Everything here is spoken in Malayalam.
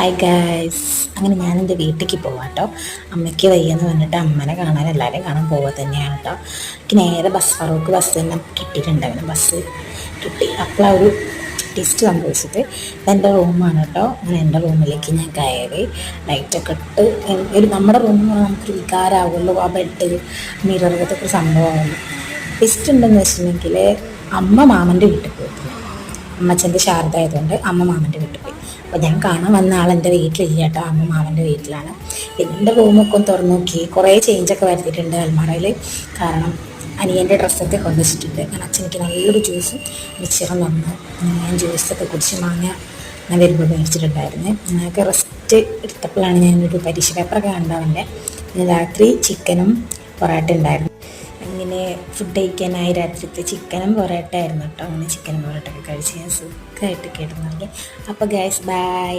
ഹായ് ഗായ്സ്, അങ്ങനെ ഞാൻ എൻ്റെ വീട്ടിലേക്ക് പോവാം കേട്ടോ. അമ്മയ്ക്ക് വയ്യെന്ന് പറഞ്ഞിട്ട് അമ്മനെ കാണാൻ എല്ലാവരെയും കാണാൻ പോവുക തന്നെയാണ് കേട്ടോ. എനിക്ക് നേരെ ഫറൂഖ് ബസ് തന്നെ കിട്ടിയിട്ടുണ്ടായിരുന്നു. ബസ് കിട്ടി. അപ്പോൾ ഒരു ടെസ്റ്റ് സംഭവിച്ചത് ഇതെൻ്റെ റൂമാണ് കേട്ടോ. അങ്ങനെ എൻ്റെ റൂമിലേക്ക് ഞാൻ കയറി ലൈറ്റൊക്കെ ഇട്ട് ഒരു നമ്മുടെ റൂമിൽ നമുക്കൊരു വികാരമാവുമല്ലോ. ആ ബെഡ് മിറർ ഇതൊക്കെ ഒരു സംഭവമാവുമല്ലോ. ടെസ്റ്റ് ഉണ്ടെന്ന് വെച്ചിട്ടുണ്ടെങ്കിൽ അമ്മ മാമൻ്റെ വീട്ടിൽ പോയിട്ടില്ല. അമ്മച്ചൻ്റെ ശാരദ ആയതുകൊണ്ട് അമ്മ മാമൻ്റെ വീട്ടിൽ പോയി. അപ്പോൾ ഞാൻ കാണാൻ വന്ന ആളെൻ്റെ വീട്ടിലില്ല കേട്ടോ. അമ്മ മാമൻ്റെ വീട്ടിലാണ്. എൻ്റെ റൂമൊക്കെ ഒന്ന് തുറന്നു നോക്കി കുറേ ചേഞ്ചൊക്കെ വരുത്തിയിട്ടുണ്ട് അൽമാറയിൽ. കാരണം അനിയൻ്റെ ഡ്രസ്സൊക്കെ കൊണ്ടുവച്ചിട്ടുണ്ട്. ഞാൻ അച്ഛനെനിക്ക് നല്ലൊരു ജ്യൂസും മിക്സറും തന്നു. ഞാൻ ജ്യൂസൊക്കെ കുടിച്ച് മാങ്ങ ഞാൻ വരുമ്പോൾ മേടിച്ചിട്ടുണ്ടായിരുന്നു. ഞങ്ങൾക്ക് റെസ്റ്റ് എടുത്തപ്പോഴാണ് ഞാനൊരു പരീക്ഷ പേപ്പറൊക്കെ കണ്ടവൻ്റെ. രാത്രി ചിക്കനും പൊറാട്ട ഉണ്ടായിരുന്നു. അങ്ങനെ ഫുഡ് കഴിക്കാനായി രാത്രിത്തെ ചിക്കനും പൊറോട്ട ആയിരുന്നു കേട്ടോ. അങ്ങനെ ചിക്കനും പൊറോട്ടയൊക്കെ കഴിച്ച് ഞാൻ സുഖമായിട്ട് കിടന്നുള്ളൂ. അപ്പോൾ ഗൈസ് ബൈ.